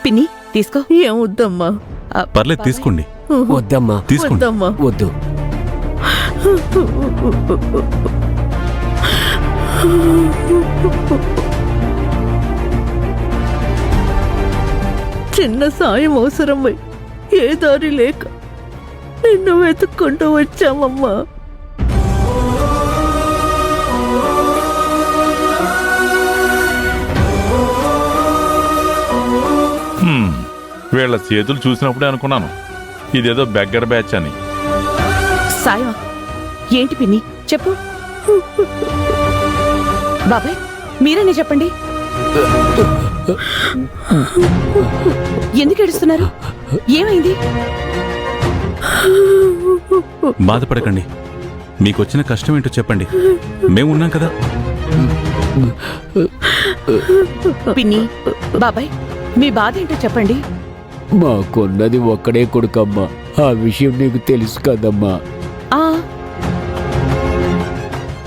పిన్ని తీసుకో. ఏమొద్దమ్మా. పర్లేదు తీసుకోండి. వద్దమ్మా, తీసుకోండి. వద్దు. చిన్న సాయం అవసరమై ఏ దారి లేక నిన్ను వెతుక్కుంటూ వచ్చామమ్మా. వీళ్ళ చేతులు చూసినప్పుడే అనుకున్నాను ఇదేదో బెగ్గర్ బ్యాచ్ అని. సాయం ఏంటి పిన్ని చెప్పు. బాబాయ్ మీరనే చెప్పండి. ఎందుకు ఏడుస్తున్నారు? ఏమైంది? బాధపడకండి. మీకొచ్చిన కష్టం ఏంటో చెప్పండి, మేమున్నాం కదా. పిన్ని బాబాయ్ మీ బాధ ఏంటో చెప్పండి. మాకున్నది ఒక్కడే కొడుకమ్మా, ఆ విషయం నీకు తెలుసు కదమ్మా.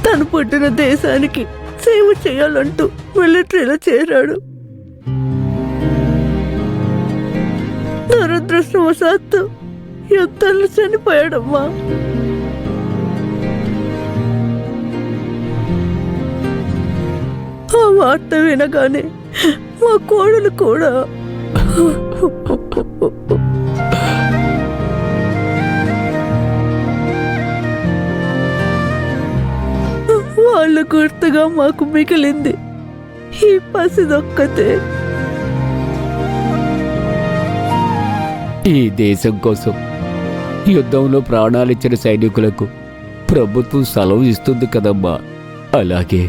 తను పుట్టిన దేశానికి సేవ చేయాలంటూ మిలిటరీలో చేరాడు. దురదృష్టవశాత్తు యుద్ధంలో చనిపోయాడమ్మా. ఆ వార్త వినగానే మా కోడలు కూడా వాళ్ళు గుర్తుగా మాకు మిగిలింది ఈ పసిదొక్కతే. ఈ దేశం కోసం యుద్ధంలో ప్రాణాలిచ్చిన సైనికులకు ప్రభుత్వం స్థలం ఇస్తుంది కదమ్మా. అలాగే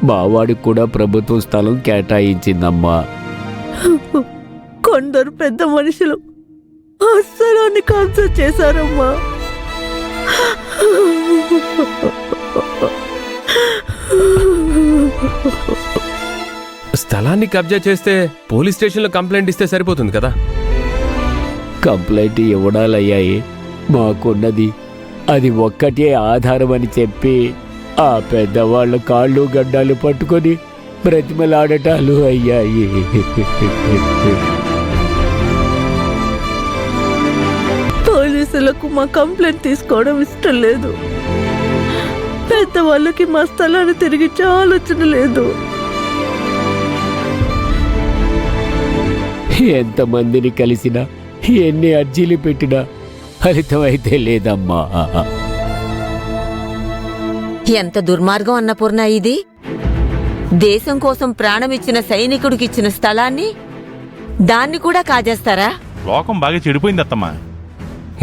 మావాడికి కూడా ప్రభుత్వం స్థలం కేటాయించిందమ్మా. కొందరు పెద్ద మనుషులు ఆ స్థలాన్ని కబ్జా చేశారమ్మా. స్థలాన్ని కబ్జా చేస్తే పోలీస్ స్టేషన్లో కంప్లైంట్ ఇస్తే సరిపోతుంది కదా. కంప్లైంట్ ఇవ్వడాలయ్యాయి, మాకున్నది అది ఒక్కటే ఆధారం అని చెప్పి ఆ పెద్దవాళ్ళ కాళ్ళు గడ్డాలు పట్టుకొని బ్రతిమలాడటాలు అయ్యాయి. పోలీసులకు మా కంప్లైంట్ తీసుకోవడం ఇష్టం లేదు. పెద్దవాళ్ళకి మా స్థలాన్ని తిరిగిచ్చే ఆలోచన లేదు. ఎంతమందిని కలిసినా ఎన్ని అర్జీలు పెట్టినా ఫలితమైతే లేదమ్మా. ఎంత దుర్మార్గం అన్నపూర్ణ ఇది. దేశం కోసం ప్రాణమిచ్చిన సైనికుడికిచ్చిన స్థలాన్ని దాన్ని కూడా కాజేస్తారా? లోకం బాగా చెడిపోయింది అత్తమ్మా.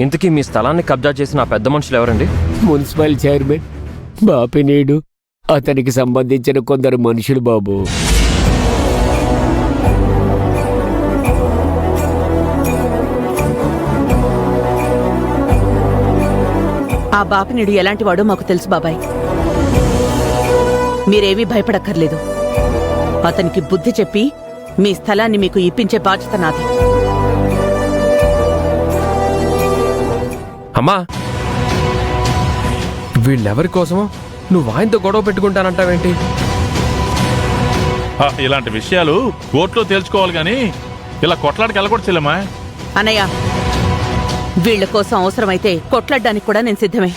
ఇంతకీ మీ స్థలాన్ని కబ్జా చేసిన ఆ పెద్ద మనుషులు ఎవరండి? మున్సిపల్ చైర్మన్ బాపినీడు, అతనికి సంబంధించిన కొందరు మనుషులు బాబు. ఆ బాపినీడు ఎలాంటి వాడో మాకు తెలుసు బాబాయ్. మీరేమీ భయపడక్కర్లేదు. అతనికి బుద్ధి చెప్పి మీ స్థలాన్ని మీకు ఇప్పించే బాధ్యత నాది. అమ్మా, వీళ్ళెవరి కోసమో నువ్వు ఆయనతో గొడవ పెట్టుకుంటానంటావేంటి? ఇలాంటి విషయాలు కోర్టులో తేల్చుకోవాలి గాని ఇలా కొట్లాడికి వెళ్ళకూడదు చెల్లెమ్మా. అన్నయ్య వీళ్ల కోసం అవసరమైతే కొట్లాడడానికి కూడా నేను సిద్ధమే.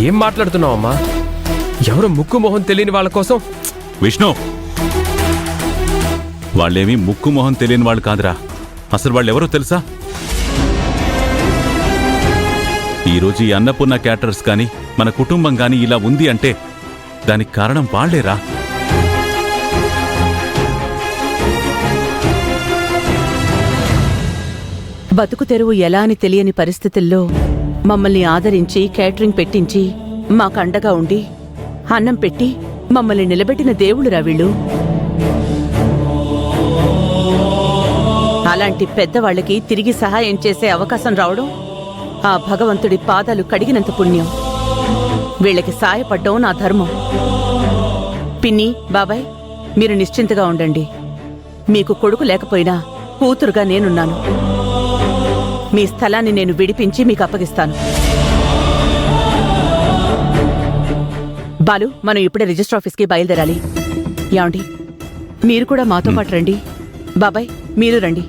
ఏం మాట్లాడుతున్నావమ్మా? ఎవరు ముక్కు మొహం తెలియని వాళ్ళ కోసం? విష్ణు, వాళ్ళేమీ ముక్కు మొహం తెలియని వాళ్ళు కాదురా. అసలు వాళ్ళెవరో తెలుసా? ఈరోజు ఈ అన్నపూర్ణ క్యాటరర్స్ కానీ మన కుటుంబం కానీ ఇలా ఉంది అంటే దానికి కారణం వాళ్లేరా. బతుకు తెరువు ఎలా అని తెలియని పరిస్థితుల్లో మమ్మల్ని ఆదరించి కేటరింగ్ పెట్టించి మాకండగా ఉండి అన్నం పెట్టి మమ్మల్ని నిలబెట్టిన దేవుళ్ళురా వీళ్ళు. అలాంటి పెద్దవాళ్లకి తిరిగి సహాయం చేసే అవకాశం రావడం ఆ భగవంతుడి పాదాలు కడిగినంత పుణ్యం. వీళ్ళకి సాయపడ్డం నా ధర్మం. పిన్ని, బాబాయ్ మీరు నిశ్చింతగా ఉండండి. మీకు కొడుకు లేకపోయినా కూతురుగా నేనున్నాను. మీ స్థలాన్ని నేను విడిపించి మీకు అప్పగిస్తాను. బాలు, మనం ఇప్పుడే రిజిస్టర్ ఆఫీస్కి బయలుదేరాలి. యాండి, మీరు కూడా మాతో పాటు రండి. బాబాయ్, మీరు రండి.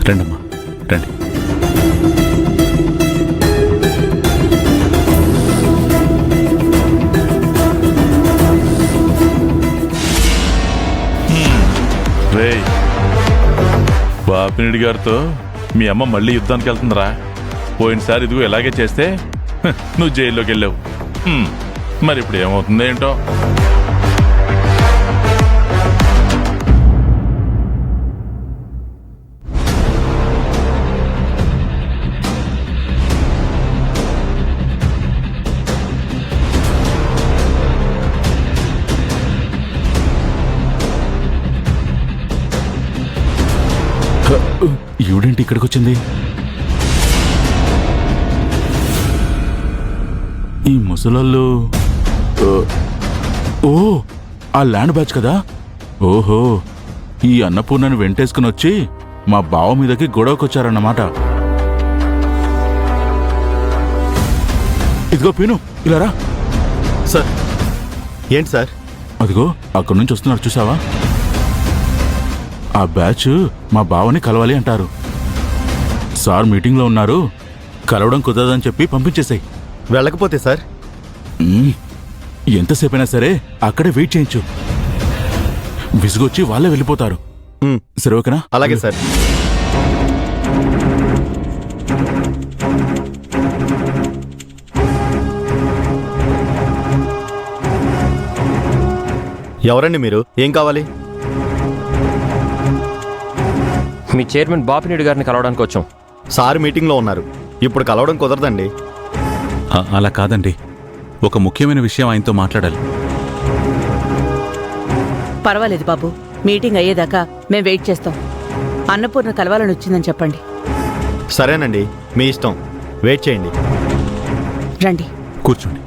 రండమ్మా, రండి. రేయ్, బాపినీడి గారితో మీ అమ్మ మళ్ళీ యుద్ధానికి వెళ్తుందిరా. పోయినసారి ఇదిగో ఇలాగే చేస్తే నువ్వు జైల్లోకి వెళ్ళావు. మరి ఇప్పుడు ఏమవుతుందో ఏంటో. ఈవిడేంటి ఇక్కడికి వచ్చింది? ఈ ముసలోళ్ళు ఓ ఆ ల్యాండ్ బ్యాచ్ కదా. ఓహో, ఈ అన్నపూర్ణని వెంటేసుకుని వచ్చి మా బావ మీదకి గొడవకొచ్చారన్నమాట. ఇదిగో పీను, ఇలా రా. సార్, ఏంటి సార్? అదిగో అక్కడి నుంచి వస్తున్నారు, చూసావా? ఆ బ్యాచ్ మా బావని కలవాలి అంటారు. సార్ మీటింగ్లో ఉన్నారు, కలవడం కుదరదని చెప్పి పంపించేసాయి. వెళ్ళకపోతే సార్? ఎంతసేపైనా సరే అక్కడే వెయిట్ చేయించు. విసుగొచ్చి వాళ్ళే వెళ్ళిపోతారు. సరే, ఓకేనా? అలాగే సార్. ఎవరండి మీరు? ఏం కావాలి? మీ చైర్మన్ బాపినీడు గారిని కలవడానికి వచ్చాం. సార్ మీటింగ్లో ఉన్నారు, ఇప్పుడు కలవడం కుదరదండి. అలా కాదండి, ఒక ముఖ్యమైన విషయం ఆయనతో మాట్లాడాలి. పర్వాలేదు బాబు, మీటింగ్ అయ్యేదాకా మేం వెయిట్ చేస్తాం. అన్నపూర్ణ కలవాలని వచ్చిందని చెప్పండి. సరేనండి, మీ ఇష్టం. వెయిట్ చేయండి. రండి. కూర్చోండి.